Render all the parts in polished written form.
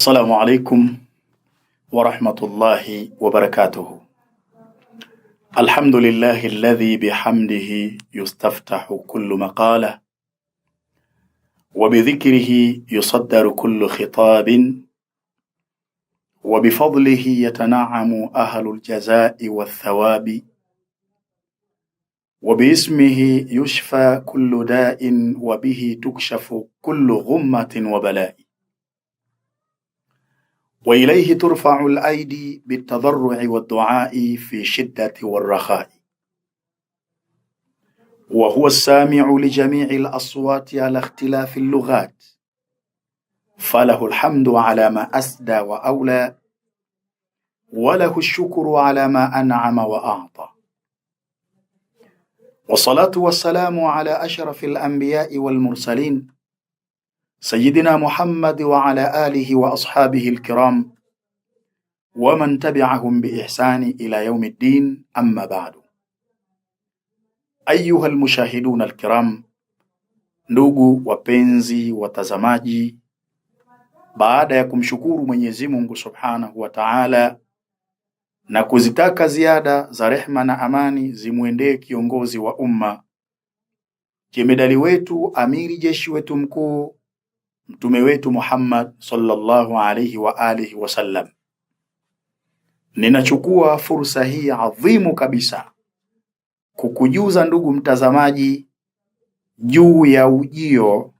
السلام عليكم ورحمة الله وبركاته. الحمد لله الذي بحمده يستفتح كل مقالة، وبذكره يصدر كل خطاب، وبفضله يتنعم أهل الجزاء والثواب، وباسمه يشفى كل داء، وبه تكشف كل غمة وبلاء، وإليه ترفع الأيدي بالتضرع والدعاء في الشدة والرخاء، وهو السامع لجميع الأصوات على اختلاف اللغات، فله الحمد على ما أسدى وأولى، وله الشكر على ما أنعم وأعطى. والصلاة والسلام على أشرف الأنبياء والمرسلين سيدنا محمد وعلى آله وأصحابه الكرام، ومن تبعهم بإحسان إلى يوم الدين. أما بعد، أيها المشاهدون الكرام، ndugu wapenzi watazamaji, baada ya kumshukuru Mwenyezi Mungu Subhanahu wa Ta'ala na kuzitaka ziada za rehma na amani zimwendee kiongozi wa umma, jemedali wetu, amiri jeshi wetu mkuu, mtume wetu Muhammad sallallahu alayhi wa alihi wasallam, ninachukua fursa hii adhimu kabisa kukujuza ndugu mtazamaji juu ya ujio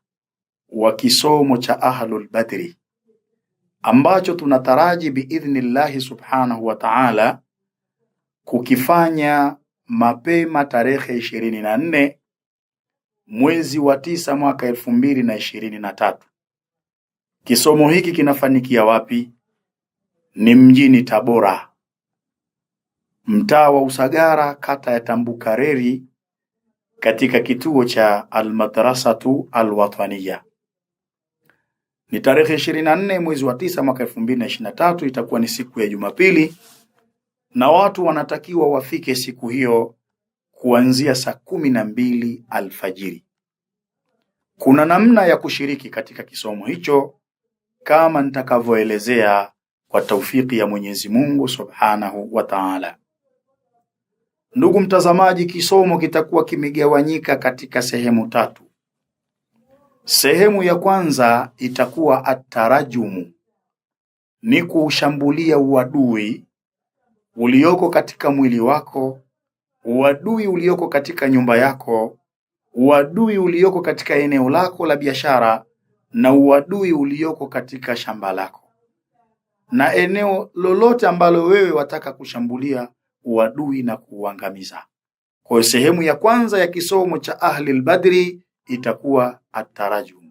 wa kisomo cha Ahlul Badri ambacho tunataraji biidhnillahi subhanahu wa ta'ala kukifanya mapema tarehe 24 mwezi wa 9 mwaka 2023. Kisomo hiki kinafanikia wapi? Ni mjini Tabora, mtaa wa Usagara, kata ya Tambukareri, katika kituo cha Al-Madrasatu Al-Wataniya. Ni tarehe 24 mwezi wa 9 mwaka 2023, itakuwa ni siku ya Jumapili, na watu wanatakiwa wafike siku hiyo kuanzia saa 12 alfajiri. Kuna namna ya kushiriki katika kisomo hicho kama nitakavyoelezea kwa taufiki ya Mwenyezi Mungu Subhanahu wa Ta'ala. Ndugu mtazamaji, kisomo kitakuwa kimegawanyika katika sehemu 3. Sehemu ya kwanza itakuwa atarajumu, ni kushambulia uadui ulioko katika mwili wako, uadui ulioko katika nyumba yako, uadui ulioko katika eneo lako la biashara, na uadui ulioko katika shamba lako, na eneo lolote ambalo wewe wataka kushambulia uadui na kuuangamiza. Kwa sehemu ya kwanza ya kisomo cha Ahlul Badri itakuwa at-tarajum.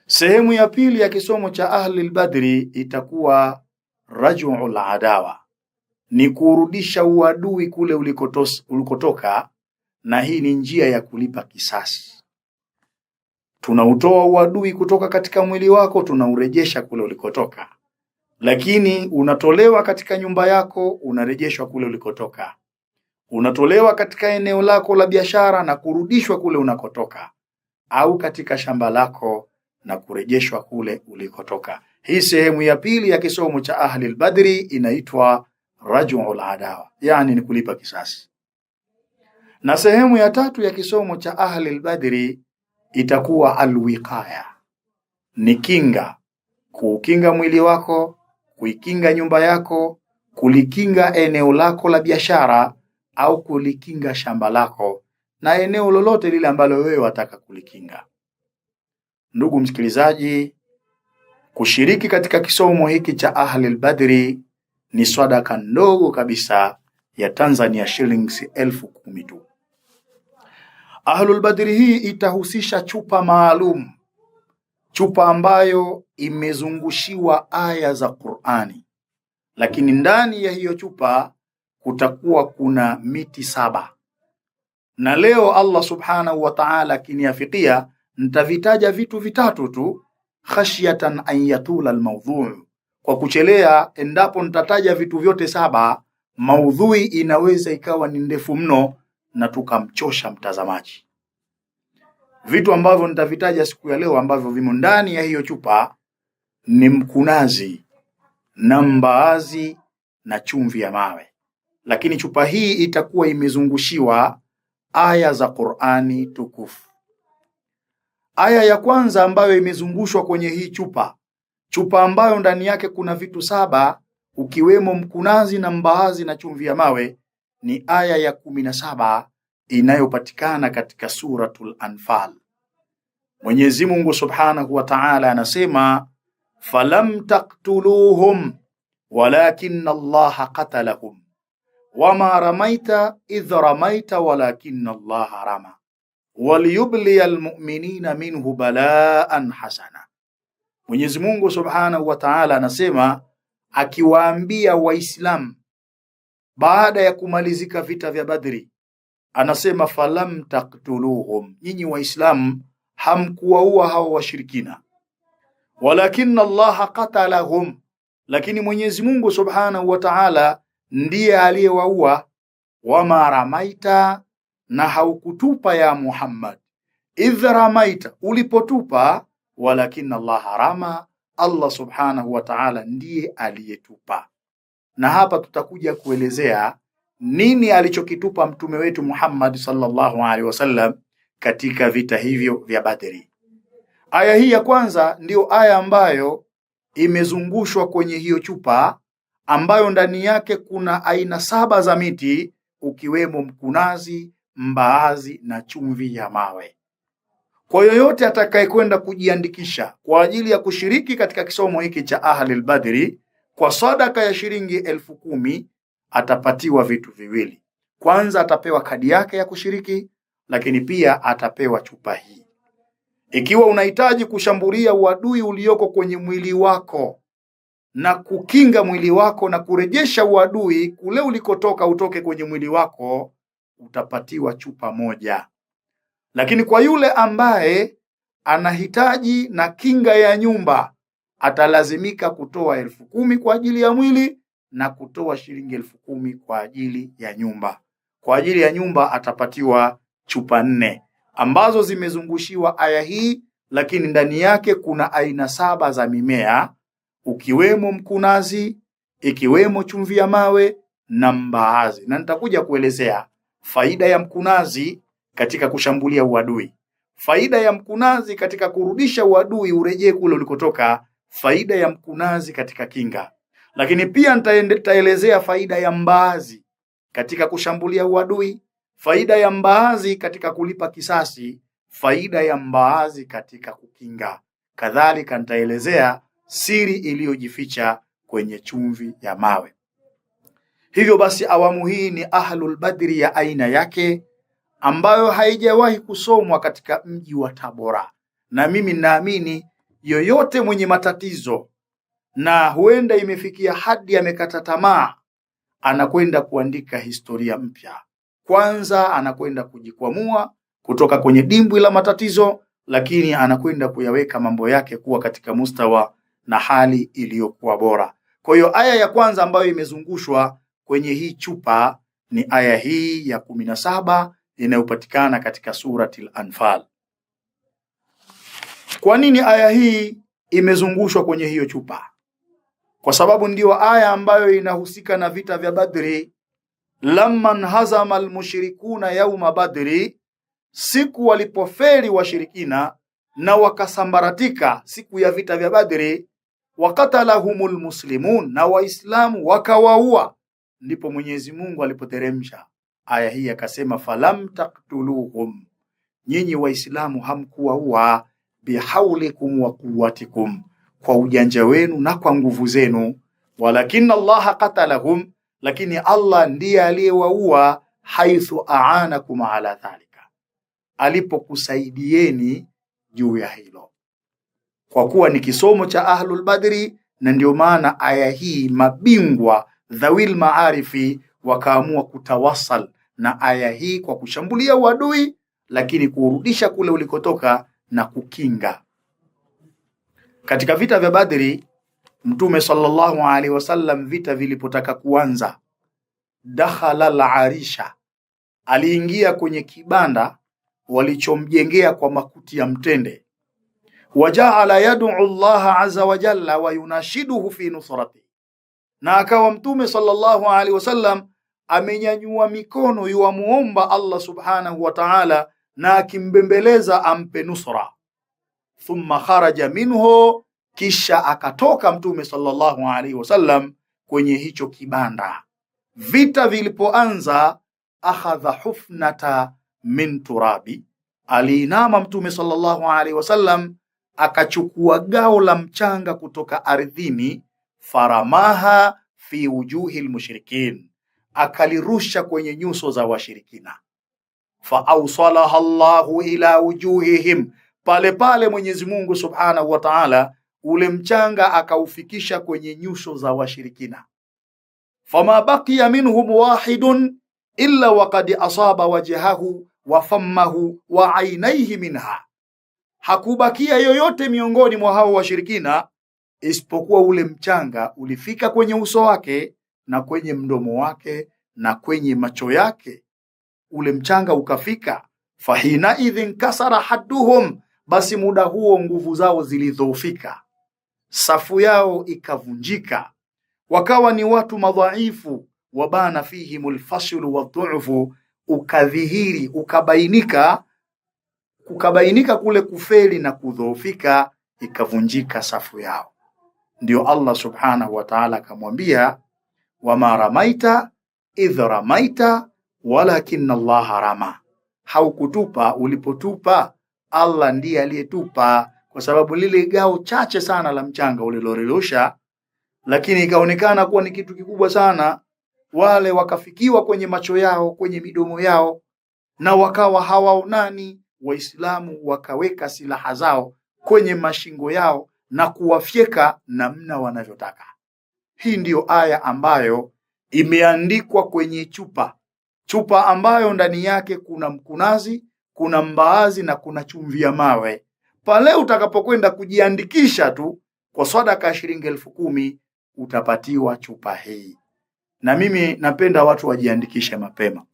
Sehemu ya pili ya kisomo cha Ahlul Badri itakuwa raj'ul adawa, ni kurudisha uadui kule ulikotoka, na hii ni njia ya kulipa kisasi. Tunautoa uadui kutoka katika mwili wako, tunaurejesha kule ulikotoka, lakini unatolewa katika nyumba yako, unarejeshwa kule ulikotoka. Unatolewa katika eneo lako la biashara na kurudishwa kule unakotoka, au katika shamba lako na kurejeshwa kule ulikotoka. Hii sehemu ya pili ya kisomo cha Ahlul Badri inaitwa raj'ul adawa, yani ni kulipa kisasi. Na sehemu ya 3 ya kisomo cha Ahlul Badri itakuwa alwiqaya, ni kinga, kuukinga mwili wako, kuikinga nyumba yako, kulikinga eneo lako la biashara, au kulikinga shamba lako na eneo lolote lile ambalo wewe wataka kulikinga. Ndugu msikilizaji, kushiriki katika kisomo hiki cha Ahlul Badri ni sadaka ndogo kabisa ya Tanzania shillings 10,000 tu. Ahlul Badri hii itahusisha chupa maalum, chupa ambayo imezungushiwa aya za Qur'ani, lakini ndani ya hiyo chupa kutakuwa kuna miti 7. Na leo Allah Subhanahu wa Ta'ala akiniafikia, nitavitaja vitu 3 tu, khashyatan an yatula almawdhu', kwa kuchelea. Endapo nitataja vitu vyote 7, maudhui inaweza ikawa ni ndefu mno na tukamchosha mtazamaji. Vitu ambavyo nitavitaja siku ya leo ambavyo vimo ndani ya hiyo chupa ni mkunazi na mbaazi na chumvi ya mawe. Lakini chupa hii itakuwa imezungushiwa aya za Qur'ani tukufu. Aya ya kwanza ambayo imezungushwa kwenye hii chupa ambayo ndani yake kuna vitu 7 ukiwemo mkunazi na mbaazi na chumvi ya mawe, ni aya ya 17 inayopatikana katika suratul Anfal. Mwenyezi Mungu Subhanahu wa Ta'ala anasema, falam taqtuluhum walakinna Allaha qatalahum wama ramaita idh ramaita walakinna Allaha rama waliyubliya almu'minina minhu balaan hasana. Mwenyezi Mungu Subhanahu wa Ta'ala anasema, akiwaambia Waislamu baada ya kumalizika vita vya Badri, anasema falam taqtuluhum, nyinyi Waislamu hamkuwaua hao washirikina, walakinna Allaha qatalahum, lakini Mwenyezi Mungu Subhanahu wa Ta'ala ndiye aliyewaua. Wama ramaita, na haukutupa ya Muhammad, idh ramaita, ulipotupa, walakinna Allaha rama, Allah Subhanahu wa Ta'ala ndiye aliyetupa. Na hapa tutakuja kuelezea nini alichokitupa mtume wetu Muhammad sallallahu alaihi wasallam katika vita hivyo vya Badri. Aya hii ya kwanza ndio aya ambayo imezungushwa kwenye hiyo chupa, ambayo ndani yake kuna aina 7 za miti, ukiwemo mkunazi, mbaazi na chumvi ya mawe. Kwa yoyote atakayekwenda kujiandikisha kwa ajili ya kushiriki katika kisomo hiki cha Ahlul Badri kwa sadaka ya shilingi 10,000 atapatiwa vitu viwili. Kwanza atapewa kadi yake ya kushiriki, lakini pia atapewa chupa hii. Ikiwa unahitaji kushambulia uadui ulioko kwenye mwili wako na kukinga mwili wako na kurejesha uadui kule ulikotoka utoke kwenye mwili wako, utapatiwa chupa moja. Lakini kwa yule ambaye anahitaji na kinga ya nyumba, atalazimika kutoa 10,000 kwa ajili ya mwili na kutoa shilingi 10,000 kwa ajili ya nyumba. Kwa ajili ya nyumba atapatiwa chupa 4 ambazo zimezungushiwa aya hii, lakini ndani yake kuna aina 7 za mimea, ukiwemo mkunazi, ikiwemo chumvi ya mawe na mbaazi. Na nitakuja kuelezea faida ya mkunazi katika kushambulia uadui, faida ya mkunazi katika kurudisha uadui urejee kule ulikotoka, faida ya mkunazi katika kinga. Lakini pia nitaelezea faida ya mbaazi katika kushambulia uadui, faida ya mbaazi katika kulipa kisasi, faida ya mbaazi katika kukinga. Kadhalika nitaelezea siri iliyojificha kwenye chumvi ya mawe. Hivyo basi awamu hii ni Ahlul Badri ya aina yake, ambayo haijawahi kusomwa katika mji wa Tabora. Na mimi naamini yoyote mwenye matatizo na huenda imefikia hadi amekata tamaa, anakwenda kuandika historia mpya. Kwanza anakwenda kujikwamua kutoka kwenye dimbwi la matatizo, lakini anakwenda kuyaweka mambo yake kuwa katika mustawa na hali iliyokuwa bora. Kwa hiyo aya ya kwanza ambayo imezungushwa kwenye hii chupa ni aya hii ya 17 inayopatikana katika suratul Anfal. Kwa nini aya hii imezungushwa kwenye hiyo chupa? Kwa sababu ndio aya ambayo inahusika na vita vya Badri. Lamman hazama almushrikuna yauma Badri, siku walipoferi washirikina na wakasambaratika siku ya vita vya Badri, wakatalahumul muslimun, na waislamu wakawaua, ndipo Mwenyezi Mungu alipoteremsha aya hii akasema, falam taqtuluhum, nyinyi waislamu hamkuwaua, bihaulikum wa quwwatikum, kwa ujanja wenu na kwa nguvu zenu, walakinna Allaha qatalahum, lakini Allah ndiye aliyewaua, haithu aanakum ala dhalika, alipokusaidieni juu ya hilo. Kwa kuwa ni kisomo cha Ahlul Badri, na ndio maana aya hii mabingwa dhawil maarifi wakaamua kutawasal na aya hii kwa kushambulia uadui, lakini kurudisha kule ulikotoka na kukinga. Katika vita vya Badri, Mtume sallallahu alaihi wasallam vita vilipotaka kuanza, dakhala al-arisha, aliingia kwenye kibanda walichomjengea kwa makuti ya mtende. wajaala yad'u Allah azza wa jalla wa yunashiduhu fi nusrati, na akawa Mtume sallallahu alaihi wasallam amenyanyua mikono yuamuomba Allah subhanahu wa ta'ala na akimbembeleza ampe nusra. Thumma kharaja minhu, kisha akatoka Mtume sallallahu alaihi wasallam kwenye hicho kibanda. Vita vilipoanza, akhadha hufnata min turabi, aliinama Mtume sallallahu alaihi wasallam akachukua gao la mchanga kutoka ardhini, faramaha fi wujuhi almushrikin, akalirusha kwenye nyuso za washirikina. Fa awsalaha Allahu ila wujuhihim, pale pale Mwenyezi Mungu subhanahu wa ta'ala ule mchanga akaufikisha kwenye nyuso za washirikina. Fama baqiya minhum wahidun illa waqad asaba wajhahu wa fammahu wa ainaihi minha, hakubakia yoyote miongoni mwa hao washirikina isipokuwa ule mchanga ulifika kwenye uso wake na kwenye mdomo wake na kwenye macho yake, ule mchanga ukafika. Fahina idhin kasara hadduhum, basi muda huo nguvu zao zilidhoofika, safu yao ikavunjika, wakawa ni watu madhaifu. Wabana fihimul faslu wadhufu, ukadhihiri ukabainika kule kufeli na kudhoofika, ikavunjika safu yao. Ndio Allah subhanahu wa ta'ala akamwambia, wama ramaita idh ramaita walakinna Allah rama, haukutupa ulipotupa, Allah ndiye aliyetupa. Kwa sababu lile gao chache sana la mchanga ulilorusha, lakini ikaonekana kuwa ni kitu kikubwa sana. Wale wakafikiwa kwenye macho yao, kwenye midomo yao, na wakawa hawaonani. Waislamu wakaweka silaha zao kwenye mashingo yao na kuwafyeka namna wanavyotaka. Hii ndiyo aya ambayo imeandikwa kwenye chupa ambayo ndani yake kuna mkunazi, kuna mbaazi na kuna chumvi ya mawe. Pale utakapokwenda kujiandikisha tu kwa sadaka shilingi 10,000 utapatiwa chupa hii. Na mimi napenda watu wajiandikishe mapema,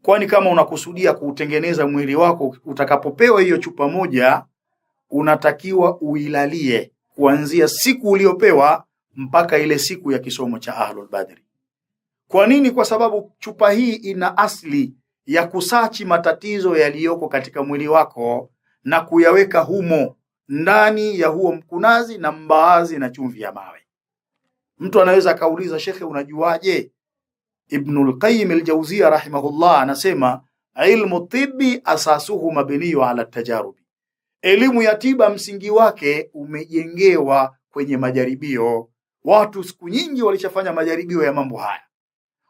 kwani kama unakusudia kuutengeneza mwili wako, utakapopewa hiyo chupa moja unatakiwa uilalie kuanzia siku uliopewa mpaka ile siku ya kisomo cha Ahlul Badri. Kwa nini? Kwa sababu chupa hii ina asli ya kusachi matatizo yaliyoko katika mwili wako na kuyaweka humo ndani ya huo mkunazi na mbaazi na chumvi ya mawe. Mtu anaweza kauliza, shekhe, unajuaje? Ibnul Qayyim al-Jawziyya rahimahullah anasema, ilmu tibbi asasuhu mabniyu ala tajarubi, elimu ya tiba msingi wake umejengewa kwenye majaribio. Watu siku nyingi walishafanya majaribio ya mambo haya.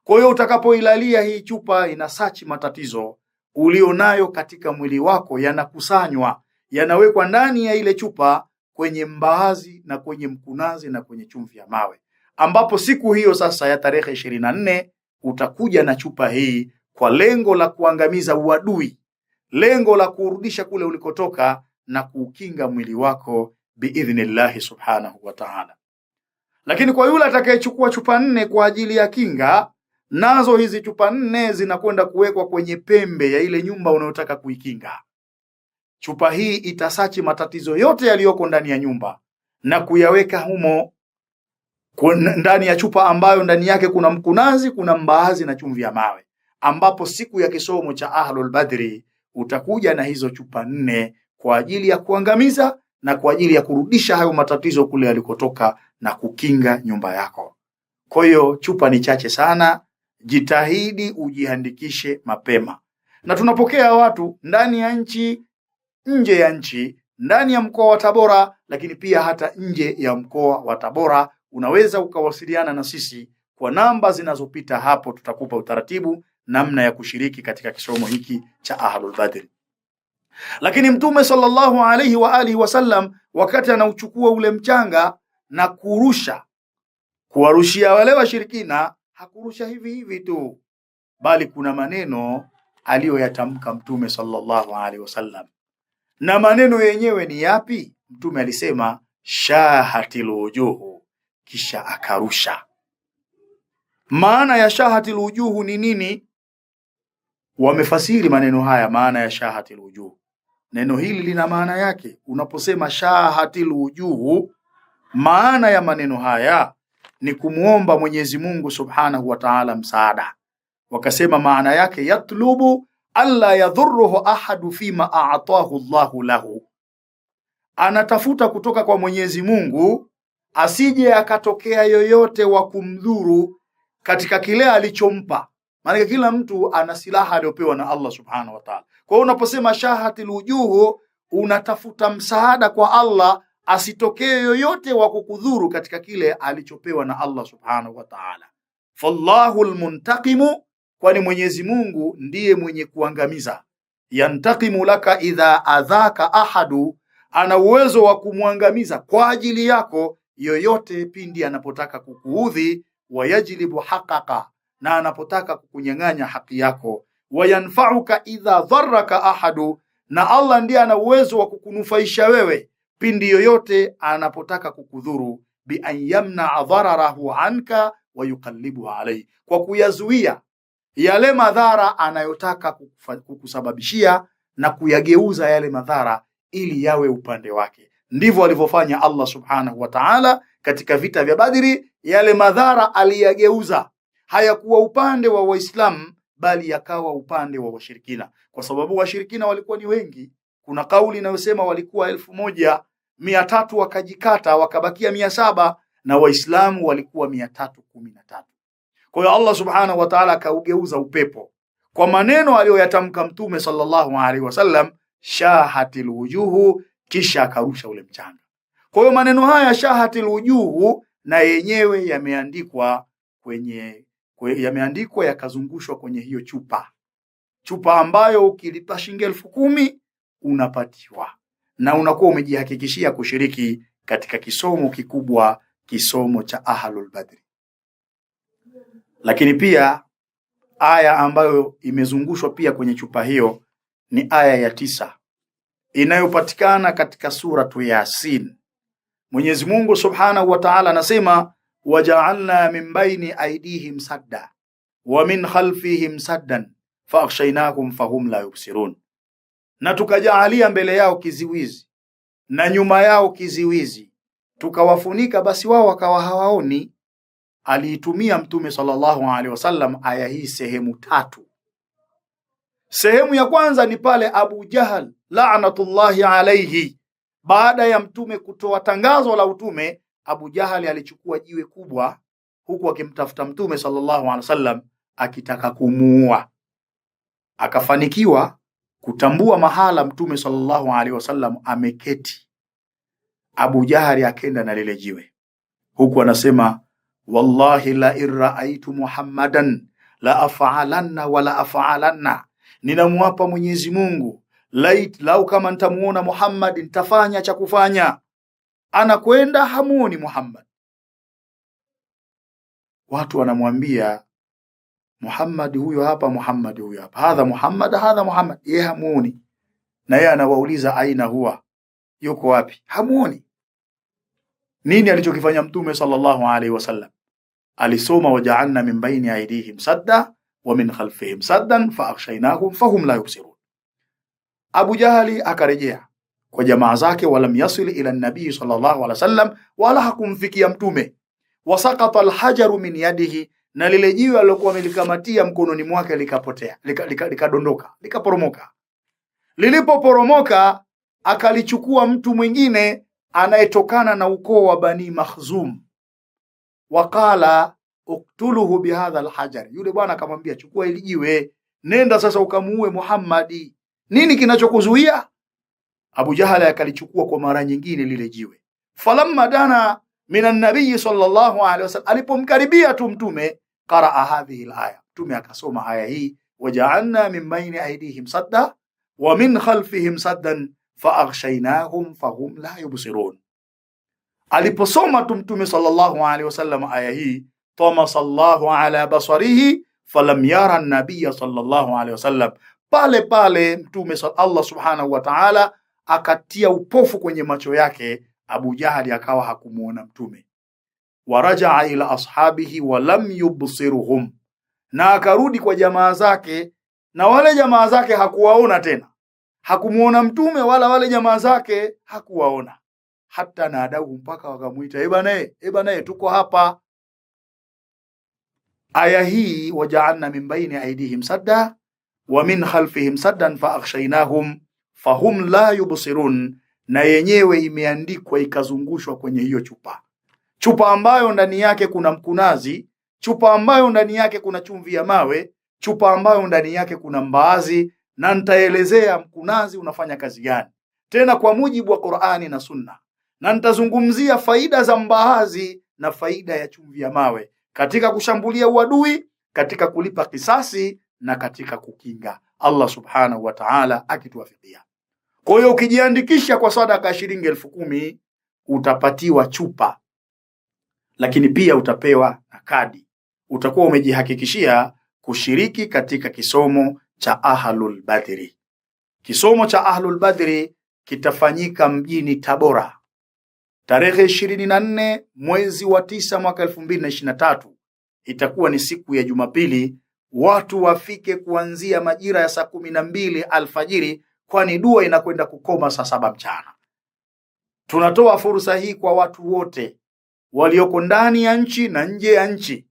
Kwa hiyo utakapoilalia hii chupa, inasachi matatizo ulionayo katika mwili wako, yanakusanywa, yanawekwa ndani ya ile chupa kwenye mbaazi na kwenye mkunazi na kwenye chumvi ya mawe, ambapo siku hiyo sasa ya tarehe 24 utakuja na chupa hii kwa lengo la kuangamiza uadui, lengo la kurudisha kule ulikotoka na kuukinga mwili wako biidhnillahi subhanahu wa ta'ala. Lakini kwa yule atakayechukua chupa 4 kwa ajili ya kinga, nazo hizi chupa 4 zinakwenda kuwekwa kwenye pembe ya ile nyumba unayotaka kuikinga. Chupa hii itasachi matatizo yote yaliyoko ndani ya nyumba na kuyaweka humo ndani ya chupa ambayo ndani yake kuna mkunazi, kuna mbaazi na chumvi ya mawe, ambapo siku ya kisomo cha Ahlul Badri utakuja na hizo chupa 4 kwa ajili ya kuangamiza na kwa ajili ya kurudisha hayo matatizo kule yalikotoka na kukinga nyumba yako. Kwa hiyo chupa ni chache sana, jitahidi ujiandikishe mapema. Na tunapokea watu ndani ya nchi, nje ya nchi, ndani ya mkoa wa Tabora, lakini pia hata nje ya mkoa wa Tabora. Unaweza ukawasiliana na sisi kwa namba zinazopita hapo, tutakupa utaratibu namna ya kushiriki katika kisomo hiki cha Ahlul Badri. Lakini Mtume sallallahu alaihi wa alihi wasallam, wakati anauchukua ule mchanga na kuwarushia wale washirikina, hakurusha hivi hivi tu, bali kuna maneno aliyoyatamka Mtume sallallahu alaihi wasallam. Na maneno yenyewe ni yapi? Mtume alisema, shahatil wujuhu, kisha akarusha. Maana ya shahatil wujuhu ni nini? Wamefasiri maneno haya, maana ya shahatil wujuhu. Neno hili lina maana yake. Unaposema shahatil wujuhu, maana ya maneno haya ni kumuomba Mwenyezi Mungu Subhanahu wa Ta'ala msaada. Wakasema maana yake yatlubu alla yadhurruhu ahadu fima a'tahu Allahu lahu, anatafuta kutoka kwa Mwenyezi Mungu asije akatokea yoyote wa kumdhuru katika kile alichompa. Maana kila mtu ana silaha aliyopewa na Allah Subhanahu wa Ta'ala. Kwa hiyo unaposema shahatil wujuhu, unatafuta msaada kwa Allah asitokee yoyote wa kukudhuru katika kile alichopewa na Allah Subhanahu wa Ta'ala. Fallahu almuntaqimu, kwani Mwenyezi Mungu ndiye mwenye kuangamiza. Yantaqimu laka idha adhaka ahadu, ana uwezo wa kumwangamiza kwa ajili yako yoyote pindi anapotaka kukuudhi. Wayajlibu haqaka, na anapotaka kukunyang'anya haki yako. Wayanfa'uka idha dharraka ahadu, na Allah ndiye ana uwezo wa kukunufaisha wewe pindi yoyote anapotaka kukudhuru. Bi an yamna dhararahu anka wa yuqallibuhu alayhi, kwa kuyazuia yale madhara anayotaka kukusababishia na kuyageuza yale madhara ili yawe upande wake. Ndivyo alivyofanya Allah Subhanahu wa Ta'ala katika vita vya Badri. Yale madhara aliyageuza, hayakuwa upande wa Waislamu bali yakawa upande wa washirikina, kwa sababu washirikina walikuwa ni wengi. Kuna kauli inayosema walikuwa 1300 wakajikata wakabakia 700, na Waislamu walikuwa 313. Kwa hiyo Allah Subhanahu wa Ta'ala akaugeuza upepo kwa maneno aliyoyatamka Mtume sallallahu alaihi wasallam, shahatil wujuhu, kisha akarusha ule mchanga. Kwa hiyo maneno haya shahatil wujuhu na yenyewe yameandikwa yakazungushwa kwenye hiyo chupa ambayo ukilipa shilingi 10,000 unapatiwa, na unakuwa umejihakikishia kushiriki katika kisomo kikubwa, kisomo cha Ahlul Badri. Lakini pia aya ambayo imezungushwa pia kwenye chupa hiyo ni aya ya 9 inayopatikana katika suratu Yasin. Mwenyezi Mungu Subhanahu wa Ta'ala anasema, waja'alna min baini aydihim sadda wa min khalfihim saddan faaghshaynahum fahum la yubsirun, na tukajaalia mbele yao kiziwizi na nyuma yao kiziwizi, tukawafunika basi wao wakawa hawaoni. Aliitumia Mtume sallallahu alaihi wasallam aya hii sehemu 3. Sehemu ya kwanza ni pale Abu Jahal la'natullahi alayhi, baada ya Mtume kutoa tangazo la utume, Abu Jahal alichukua jiwe kubwa huku akimtafuta Mtume sallallahu alaihi wasallam akitaka kumuua. Akafanikiwa kutambua mahala Mtume sallallahu alaihi wasallam ameketi. Abu Jahal akenda na lile jiwe huku anasema, wallahi la irra'aitu Muhammadan la af'alanna wa la af'alanna, ninamwapa Mwenyezi Mungu lau kama nitamuona Muhammad nitafanya cha kufanya. Anakwenda hamuoni Muhammad, watu wanamwambia Muhammad huyo hapa, Muhammad huyo hapa, hadha Muhammad, yeye hamuoni. Na yeye anawauliza aina huwa, yuko wapi? Hamuoni. Nini alichokifanya Mtume sallallahu alaihi wasallam? Alisoma, waja'alna min baini aydihim sadda wa min khalfihim saddan faaghshaynahum fahum la yubsirun. Abu Jahali akarejea kwa jamaa zake, walam yasil ila nabii sallallahu alaihi wasallam, wala hakumfikia Mtume. Wasaqata alhajaru min yadihi, na lile jiwe alilokuwa amelikamatia mkononi mwake likapotea, likadondoka, likaporomoka. Lilipoporomoka akalichukua mtu mwingine anayetokana na ukoo wa Bani Makhzum, waqala uktuluhu bihadha alhajar. Yule bwana akamwambia, chukua hili jiwe, nenda sasa ukamuue Muhammadi, nini kinachokuzuia? Abu Jahal akalichukua kwa mara nyingine lile jiwe. Falamma dana minan nabii sallallahu alaihi wasallam, alipomkaribia tu Mtume, qaraa hadhihi alaya, Mtume akasoma aya hii, waja'alna min baini aydihim sadda wa min khalfihim saddan faaghshaynahum fahum la yubsirun. Aliposoma tu Mtume sallallahu alaihi wasallam aya hii, tamasallahu ala basarihi falam yara an-nabiy sallallahu alaihi wasallam, pale pale Mtume Allah Subhanahu wa Ta'ala akatia upofu kwenye macho yake. Abu Jahali akawa hakumuona Mtume. Warajaa ila ashabihi wa lam yubsiruhum, na akarudi kwa jamaa zake na wale jamaa zake hakuwaona tena. hakumuona mtume wala wale jamaa zake hakuwaona. Hata nadau, mpaka wakamuita, bana, tuko hapa. Aya hii waja'alna min baini aydihim sadda wa min khalfihim saddan fa aghshaynahum fahum la yubsirun, na yenyewe imeandikwa ikazungushwa kwenye hiyo chupa ambayo ndani yake kuna mkunazi, chupa ambayo ndani yake kuna chumvi ya mawe, chupa ambayo ndani yake kuna mbaazi, na nitaelezea mkunazi unafanya kazi gani tena kwa mujibu wa Qur'ani na Sunna, na nitazungumzia faida za mbaazi na faida ya chumvi ya mawe katika kushambulia uadui, katika kulipa kisasi na katika kukinga. Allah subhanahu wa ta'ala akituwafikia. Kwa hiyo ukijiandikisha kwa sadaka ya shilingi 10,000 utapatiwa chupa, lakini pia utapewa na kadi. Utakuwa umejihakikishia kushiriki katika kisomo cha Ahlul Badri. Kisomo cha Ahlul Badri kitafanyika mjini Tabora tarehe 24 mwezi wa 9 mwaka 2023. Itakuwa ni siku ya Jumapili. Watu wafike kuanzia majira ya saa 12 alfajiri, kwani dua inakwenda kukoma saa 7 mchana. Tunatoa fursa hii kwa watu wote walioko ndani ya nchi na nje ya nchi,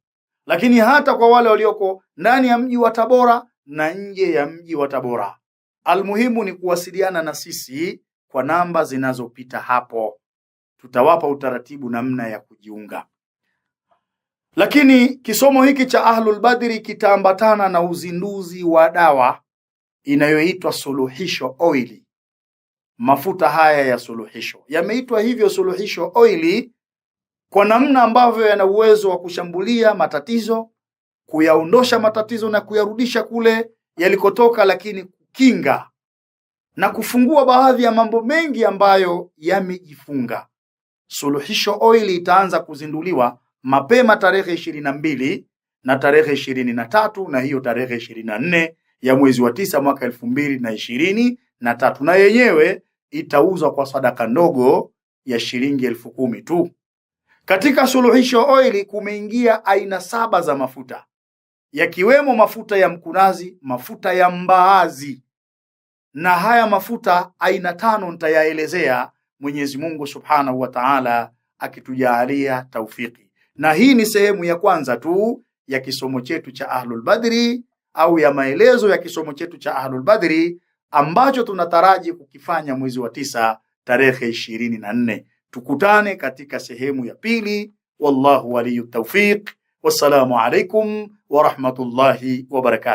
lakini hata kwa wale walioko ndani ya mji wa Tabora na nje ya mji wa Tabora. Almuhimu ni kuwasiliana na sisi kwa namba zinazopita hapo. Tutawapa utaratibu namna ya kujiunga. Lakini kisomo hiki cha Ahlul Badri kitaambatana na uzinduzi wa dawa inayoitwa Suluhisho Oili. Mafuta haya ya suluhisho yameitwa hivyo Suluhisho Oili kwa namna ambavyo yana uwezo wa kushambulia matatizo, kuyaondosha matatizo na kuyarudisha kule yalikotoka, lakini kukinga na kufungua baadhi ya mambo mengi ambayo yamejifunga. Suluhisho Oili itaanza kuzinduliwa mapema tarehe 22 na tarehe 23 na hiyo tarehe 24 ya mwezi wa 9 mwaka 2023, na yenyewe itauzwa kwa sadaka ndogo ya shilingi 10,000 tu. Katika Suluhisho Oili kumeingia aina 7 za mafuta, yakiwemo mafuta ya mkunazi, mafuta ya mbaazi, na haya mafuta aina 5 nitayaelezea Mwenyezi Mungu Subhanahu wa Ta'ala akitujalia taufiki. Na hii ni sehemu ya kwanza tu ya kisomo chetu cha Ahlul Badri, au ya maelezo ya kisomo chetu cha Ahlul Badri ambacho tunataraji kukifanya mwezi wa 9 tarehe 24. Tukutane katika sehemu ya pili. Wallahu waliyut tawfiq. Wassalamu alaikum wa rahmatullahi wa barakatuh.